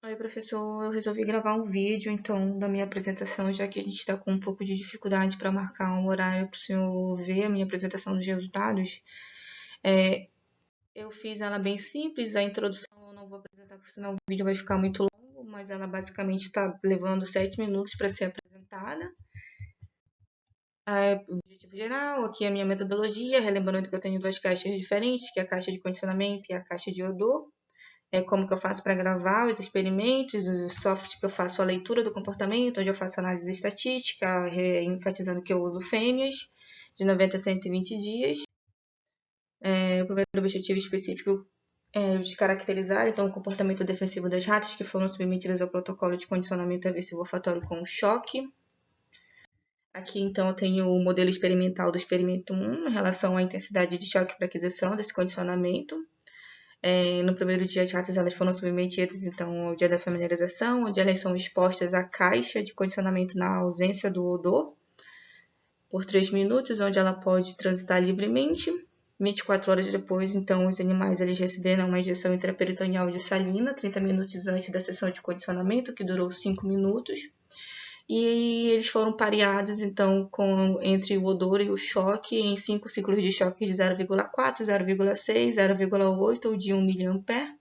Oi, professor, eu resolvi gravar um vídeo, então, da minha apresentação, já que a gente está com um pouco de dificuldade para marcar um horário para o senhor ver a minha apresentação dos resultados. Eu fiz ela bem simples, a introdução eu não vou apresentar, porque senão o vídeo vai ficar muito longo, mas ela basicamente está levando 7 minutos para ser apresentada. O objetivo geral, aqui é a minha metodologia, relembrando que eu tenho duas caixas diferentes, que é a caixa de condicionamento e a caixa de odor. Como que eu faço para gravar os experimentos, o software que eu faço a leitura do comportamento, onde eu faço análise estatística, enfatizando que eu uso fêmeas de 90 a 120 dias. O primeiro objetivo específico é de caracterizar então, o comportamento defensivo das ratas que foram submetidas ao protocolo de condicionamento aversivo olfatório com choque. Aqui, então, eu tenho o modelo experimental do experimento 1 em relação à intensidade de choque para aquisição desse condicionamento. No primeiro dia, as ratas elas foram submetidas então, ao dia da familiarização, onde elas são expostas à caixa de condicionamento na ausência do odor por 3 minutos, onde ela pode transitar livremente. 24 horas depois, então, os animais eles receberam uma injeção intraperitoneal de salina, 30 minutos antes da sessão de condicionamento, que durou 5 minutos. E eles foram pareados, então, entre o odor e o choque em 5 ciclos de choque de 0,4, 0,6, 0,8 ou de 1 mA.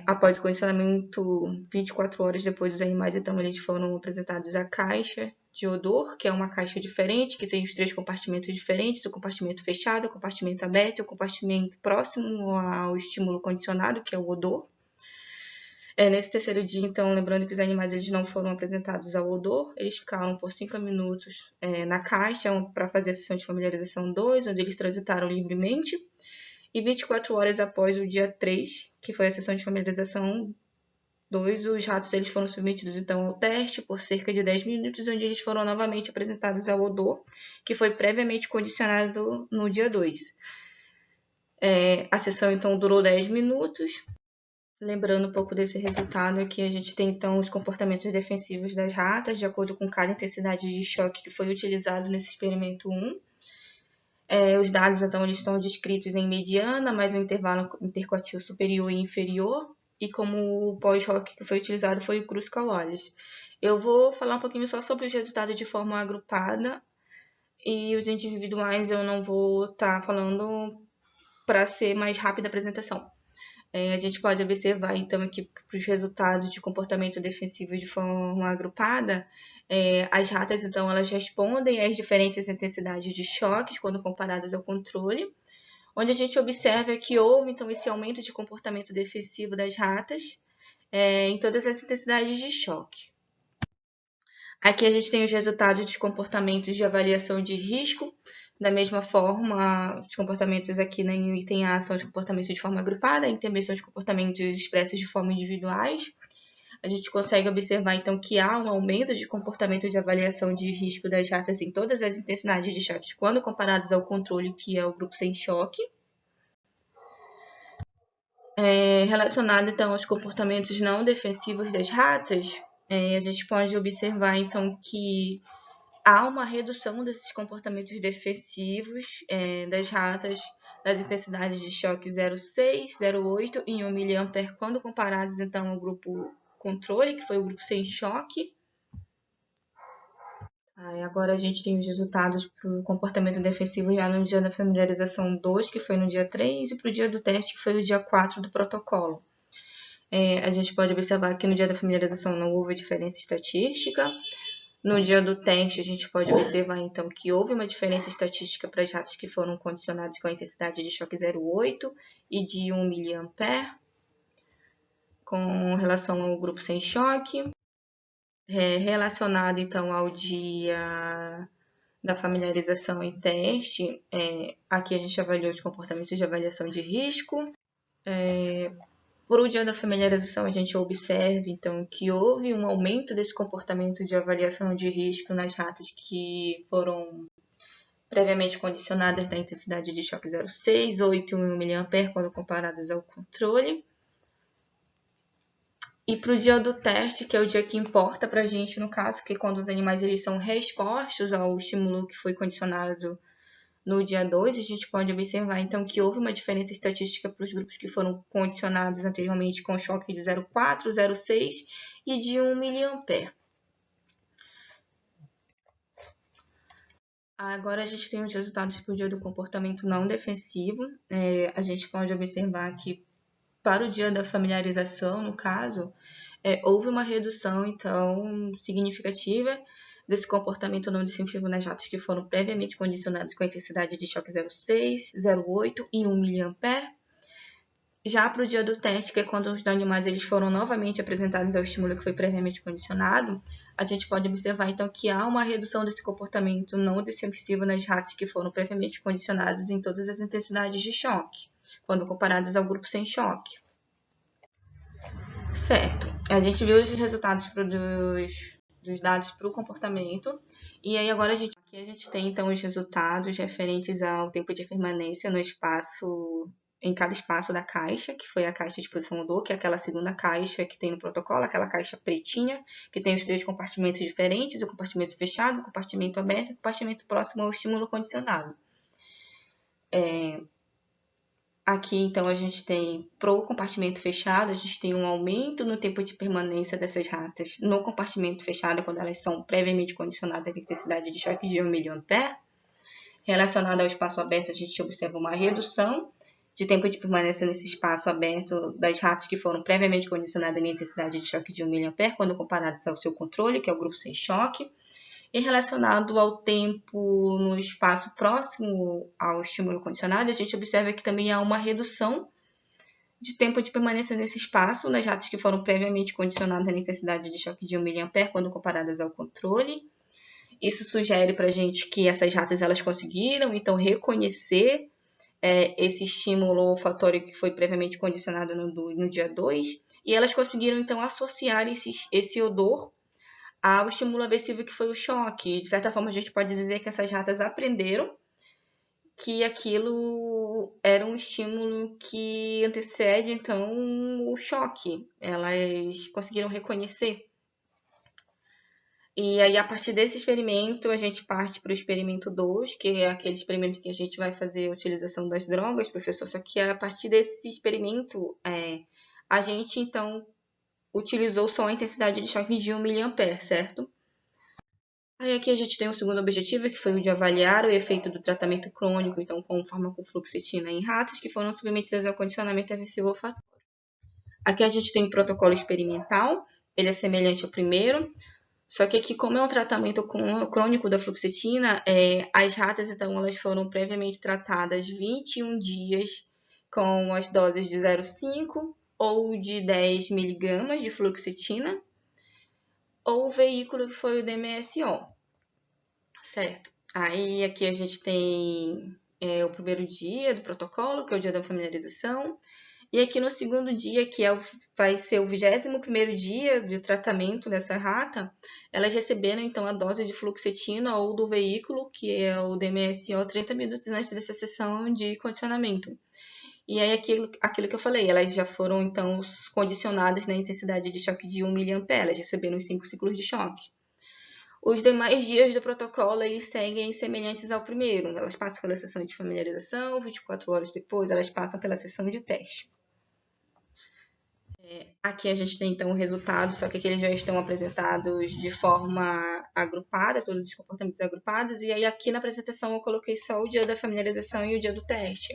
Após o condicionamento, 24 horas depois, os animais, então, eles foram apresentados à caixa de odor, que é uma caixa diferente, que tem os 3 compartimentos diferentes, o compartimento fechado, o compartimento aberto e o compartimento próximo ao estímulo condicionado, que é o odor. Nesse terceiro dia, então, lembrando que os animais eles não foram apresentados ao odor, eles ficaram por 5 minutos na caixa para fazer a sessão de familiarização 2, onde eles transitaram livremente. E 24 horas após o dia 3, que foi a sessão de familiarização 2, os ratos eles foram submetidos então ao teste por cerca de 10 minutos, onde eles foram novamente apresentados ao odor, que foi previamente condicionado no dia 2. A sessão então durou 10 minutos. Lembrando um pouco desse resultado, aqui a gente tem então os comportamentos defensivos das ratas, de acordo com cada intensidade de choque que foi utilizado nesse experimento 1. Os dados então eles estão descritos em mediana, mais um intervalo interquartil superior e inferior, e como o pós-choque que foi utilizado foi o Kruskal-Wallis. Eu vou falar um pouquinho só sobre os resultados de forma agrupada, e os individuais eu não vou estar falando para ser mais rápida a apresentação. A gente pode observar, então, aqui para os resultados de comportamento defensivo de forma agrupada, as ratas, então, elas respondem às diferentes intensidades de choques quando comparadas ao controle, onde a gente observa que houve, então, esse aumento de comportamento defensivo das ratas em todas as intensidades de choque. Aqui a gente tem os resultados de comportamentos de avaliação de risco. Da mesma forma, os comportamentos aqui no item A são os comportamentos de forma agrupada, e também são os comportamentos expressos de forma individuais. A gente consegue observar, então, que há um aumento de comportamento de avaliação de risco das ratas em todas as intensidades de choque, quando comparados ao controle, que é o grupo sem choque. Relacionado, então, aos comportamentos não defensivos das ratas, a gente pode observar, então, que há uma redução desses comportamentos defensivos das ratas das intensidades de choque 0,6, 0,8 e 1 mA quando comparados então ao grupo controle, que foi o grupo sem choque. Agora a gente tem os resultados para o comportamento defensivo já no dia da familiarização 2, que foi no dia 3, e para o dia do teste, que foi no dia 4 do protocolo. A gente pode observar que no dia da familiarização não houve diferença estatística. No dia do teste, a gente pode observar, então, que houve uma diferença estatística para as ratas que foram condicionadas com a intensidade de choque 0,8 e de 1 mA, com relação ao grupo sem choque. Relacionado, então, ao dia da familiarização e teste, aqui a gente avaliou os comportamentos de avaliação de risco. Por o dia da familiarização, a gente observa, então, que houve um aumento desse comportamento de avaliação de risco nas ratas que foram previamente condicionadas da intensidade de choque 0,6, 8 e 1 mA quando comparadas ao controle. E para o dia do teste, que é o dia que importa para a gente, no caso, que é quando os animais eles são reexpostos ao estímulo que foi condicionado no dia 2, a gente pode observar, então, que houve uma diferença estatística para os grupos que foram condicionados anteriormente com choque de 0,4, 0,6 e de 1 mA. Agora a gente tem os resultados para o dia do comportamento não defensivo. A gente pode observar que para o dia da familiarização, no caso, houve uma redução, então, significativa desse comportamento não defensivo nas ratas que foram previamente condicionados com a intensidade de choque 0,6, 0,8 e 1 mA. Já para o dia do teste, que é quando os animais eles foram novamente apresentados ao estímulo que foi previamente condicionado, a gente pode observar então que há uma redução desse comportamento não defensivo nas ratas que foram previamente condicionadas em todas as intensidades de choque, quando comparadas ao grupo sem choque. Certo. A gente viu os resultados dos dados para o comportamento. E aí agora aqui a gente tem então os resultados referentes ao tempo de permanência no espaço, em cada espaço da caixa, que foi a caixa de posição odor, que é aquela segunda caixa que tem no protocolo, aquela caixa pretinha, que tem os 3 compartimentos diferentes, o compartimento fechado, o compartimento aberto e o compartimento próximo ao estímulo condicionado. Aqui, então, a gente tem, para o compartimento fechado, a gente tem um aumento no tempo de permanência dessas ratas no compartimento fechado, quando elas são previamente condicionadas à intensidade de choque de 1 mA. Relacionado ao espaço aberto, a gente observa uma redução de tempo de permanência nesse espaço aberto das ratas que foram previamente condicionadas à intensidade de choque de 1 mA, quando comparadas ao seu controle, que é o grupo sem choque. E relacionado ao tempo no espaço próximo ao estímulo condicionado, a gente observa que também há uma redução de tempo de permanência nesse espaço nas ratas que foram previamente condicionadas à necessidade de choque de 1 mA quando comparadas ao controle. Isso sugere para a gente que essas ratas elas conseguiram, então, reconhecer esse estímulo olfatório que foi previamente condicionado no dia 2, e elas conseguiram, então, associar esse odor ao estímulo aversivo que foi o choque. De certa forma, a gente pode dizer que essas ratas aprenderam que aquilo era um estímulo que antecede, então, o choque. Elas conseguiram reconhecer. E aí, a partir desse experimento, a gente parte para o experimento 2, que é aquele experimento que a gente vai fazer a utilização das drogas, professor. Só que a partir desse experimento, a gente, então, utilizou só a intensidade de choque de 1 mA, certo? Aí aqui a gente tem o segundo objetivo, que foi o de avaliar o efeito do tratamento crônico, então com farmacofluoxetina em ratas que foram submetidas ao condicionamento aversivo olfatório. Aqui a gente tem o protocolo experimental, ele é semelhante ao primeiro, só que aqui, como é um tratamento crônico da fluoxetina, as ratas, então, elas foram previamente tratadas 21 dias com as doses de 0,5 ou de 10 miligramas de fluoxetina, ou o veículo que foi o DMSO, certo? Aí aqui a gente tem o primeiro dia do protocolo, que é o dia da familiarização, e aqui no segundo dia, que vai ser o 21º dia de tratamento dessa rata, elas receberam então a dose de fluoxetina ou do veículo, que é o DMSO, 30 minutos antes dessa sessão de condicionamento. E aí aquilo que eu falei, elas já foram então condicionadas na intensidade de choque de 1 mA, elas receberam os 5 ciclos de choque. Os demais dias do protocolo eles seguem semelhantes ao primeiro. Elas passam pela sessão de familiarização, 24 horas depois elas passam pela sessão de teste. Aqui a gente tem então o resultado, só que aqui eles já estão apresentados de forma agrupada, todos os comportamentos agrupados, e aí aqui na apresentação eu coloquei só o dia da familiarização e o dia do teste.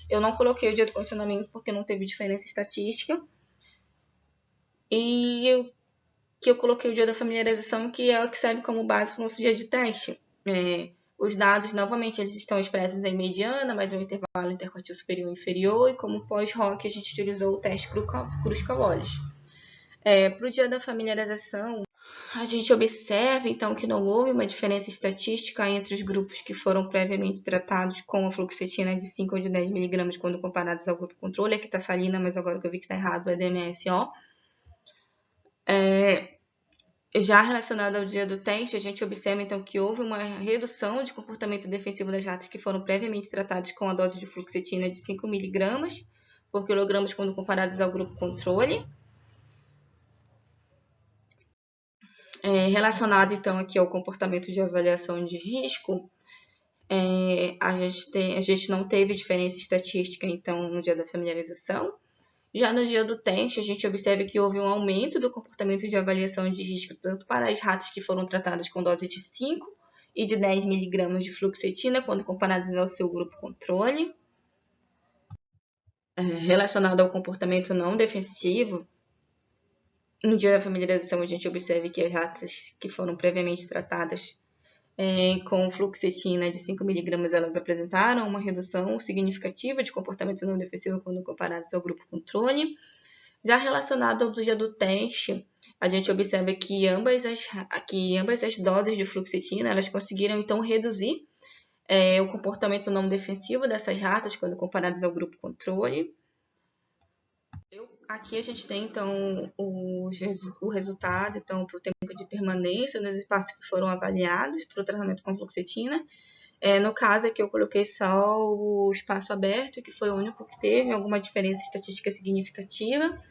Eu não coloquei o dia do condicionamento porque não teve diferença estatística. E eu coloquei o dia da familiarização, que é o que serve como base para o nosso dia de teste. Os dados, novamente, eles estão expressos em mediana, mais um intervalo interquartil superior e inferior, e como pós-ROC a gente utilizou o teste Cruz-Cawolles. Para o dia da familiarização, a gente observa, então, que não houve uma diferença estatística entre os grupos que foram previamente tratados com a fluoxetina de 5 ou de 10 miligramas quando comparados ao grupo controle. Aqui está salina, mas agora que eu vi que está errado é DMSO. Já relacionado ao dia do teste, a gente observa, então, que houve uma redução de comportamento defensivo das ratas que foram previamente tratadas com a dose de fluoxetina de 5 miligramas por quilograma quando comparados ao grupo controle. Relacionado, então, aqui ao comportamento de avaliação de risco, A gente não teve diferença estatística, então, no dia da familiarização. Já no dia do teste, a gente observa que houve um aumento do comportamento de avaliação de risco, tanto para as ratas que foram tratadas com dose de 5 e de 10 miligramas de fluoxetina, quando comparadas ao seu grupo controle. Relacionado ao comportamento não defensivo, no dia da familiarização, a gente observa que as ratas que foram previamente tratadas com fluoxetina de 5 miligramas, elas apresentaram uma redução significativa de comportamento não defensivo quando comparadas ao grupo controle. Já relacionado ao dia do teste, a gente observa que ambas as doses de fluoxetina, elas conseguiram, então, reduzir o comportamento não defensivo dessas ratas quando comparadas ao grupo controle. Aqui a gente tem, então, o resultado, então, para o tempo de permanência nos espaços que foram avaliados para o tratamento com fluoxetina. No caso aqui eu coloquei só o espaço aberto, que foi o único que teve alguma diferença estatística significativa.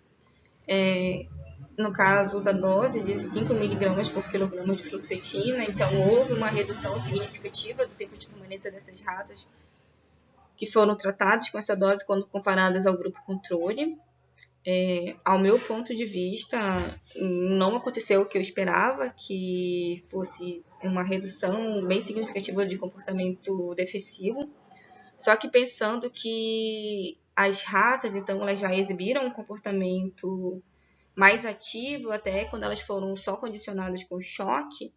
No caso da dose de 5 mg por quilograma de fluoxetina, então houve uma redução significativa do tempo de permanência dessas ratas que foram tratadas com essa dose quando comparadas ao grupo controle. Ao meu ponto de vista, não aconteceu o que eu esperava, que fosse uma redução bem significativa de comportamento defensivo. Só que pensando que as ratas, então, elas já exibiram um comportamento mais ativo, até quando elas foram só condicionadas com choque.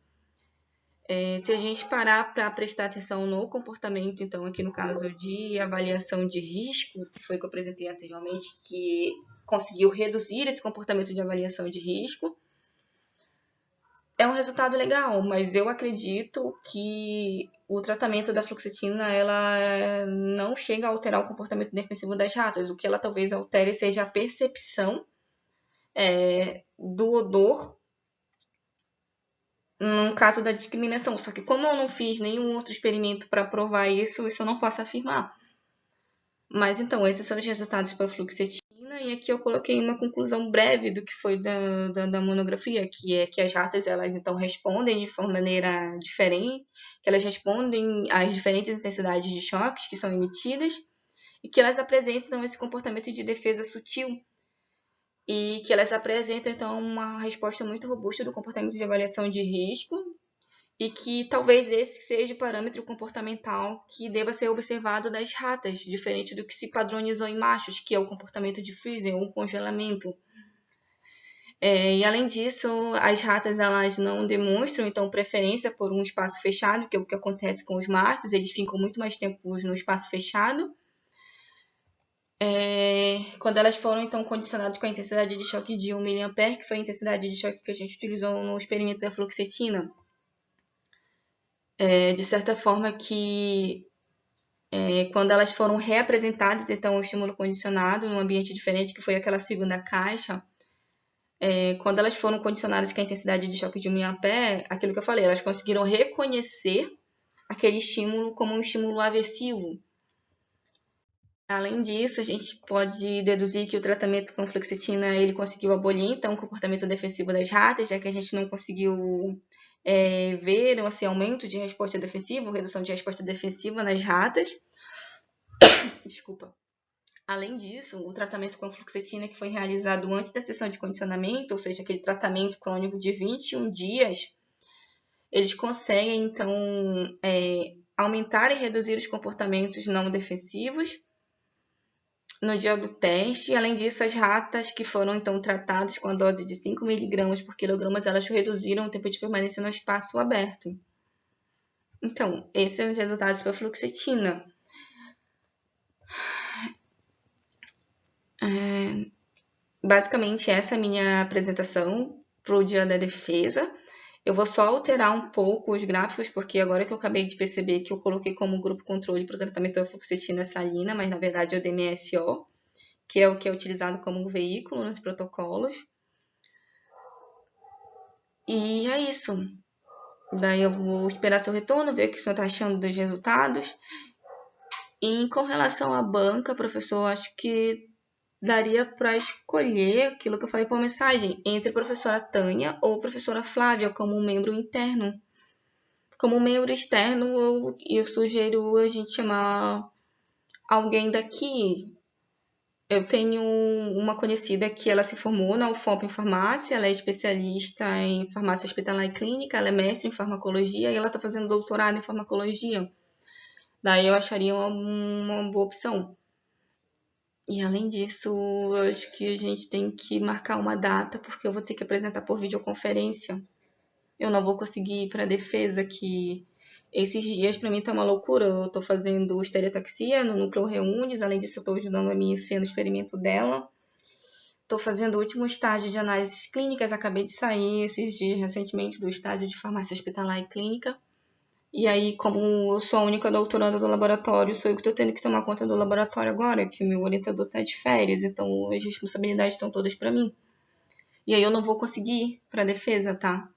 Se a gente parar para prestar atenção no comportamento, então, aqui no caso de avaliação de risco, que foi o que eu apresentei anteriormente, que conseguiu reduzir esse comportamento de avaliação de risco, é um resultado legal, mas eu acredito que o tratamento da fluoxetina, ela não chega a alterar o comportamento defensivo das ratas. O que ela talvez altere seja a percepção do odor no caso da discriminação. Só que como eu não fiz nenhum outro experimento para provar isso eu não posso afirmar. Mas então, esses são os resultados para a fluoxetina, e aqui eu coloquei uma conclusão breve do que foi da monografia, que é que as ratas, elas então respondem de maneira diferente, que elas respondem às diferentes intensidades de choques que são emitidas, e que elas apresentam esse comportamento de defesa sutil, e que elas apresentam, então, uma resposta muito robusta do comportamento de avaliação de risco, e que talvez esse seja o parâmetro comportamental que deva ser observado das ratas, diferente do que se padronizou em machos, que é o comportamento de freezing ou congelamento. E além disso, as ratas, elas não demonstram, então, preferência por um espaço fechado, que é o que acontece com os machos, eles ficam muito mais tempo no espaço fechado. Quando elas foram, então, condicionadas com a intensidade de choque de 1 mA, que foi a intensidade de choque que a gente utilizou no experimento da fluoxetina, de certa forma que quando elas foram reapresentadas, então, o estímulo condicionado num ambiente diferente, que foi aquela segunda caixa, quando elas foram condicionadas com a intensidade de choque de 1 mA, aquilo que eu falei, elas conseguiram reconhecer aquele estímulo como um estímulo aversivo. Além disso, a gente pode deduzir que o tratamento com fluoxetina ele conseguiu abolir, então, o comportamento defensivo das ratas, já que a gente não conseguiu ver esse aumento de resposta defensiva, redução de resposta defensiva nas ratas. Desculpa. Além disso, o tratamento com fluoxetina que foi realizado antes da sessão de condicionamento, ou seja, aquele tratamento crônico de 21 dias, eles conseguem, então, aumentar e reduzir os comportamentos não defensivos no dia do teste. Além disso, as ratas que foram, então, tratadas com a dose de 5 mg por quilograma, elas reduziram o tempo de permanência no espaço aberto. Então, esses são os resultados para a fluoxetina. Basicamente, essa é a minha apresentação para o dia da defesa. Eu vou só alterar um pouco os gráficos, porque agora que eu acabei de perceber que eu coloquei como grupo controle para o tratamento da fluoxetina salina, mas na verdade é o DMSO, que é o que é utilizado como veículo nos protocolos. E é isso. Daí eu vou esperar seu retorno, ver o que o senhor está achando dos resultados. E com relação à banca, professor, acho que daria para escolher aquilo que eu falei por mensagem, entre a professora Tânia ou a professora Flávia como um membro interno. Como membro externo, eu sugiro a gente chamar alguém daqui. Eu tenho uma conhecida que ela se formou na UFOP em farmácia, ela é especialista em farmácia hospitalar e clínica, ela é mestre em farmacologia e ela está fazendo doutorado em farmacologia. Daí eu acharia uma boa opção. E além disso, eu acho que a gente tem que marcar uma data, porque eu vou ter que apresentar por videoconferência. Eu não vou conseguir ir para a defesa, que esses dias para mim tá uma loucura. Eu tô fazendo estereotaxia no núcleo Reunis, além disso eu tô ajudando a minha IC no experimento dela. Tô fazendo o último estágio de análises clínicas, acabei de sair esses dias recentemente do estágio de farmácia hospitalar e clínica. E aí, como eu sou a única doutoranda do laboratório, sou eu que estou tendo que tomar conta do laboratório agora, que o meu orientador está de férias, então as responsabilidades estão todas para mim. E aí eu não vou conseguir ir para a defesa, tá?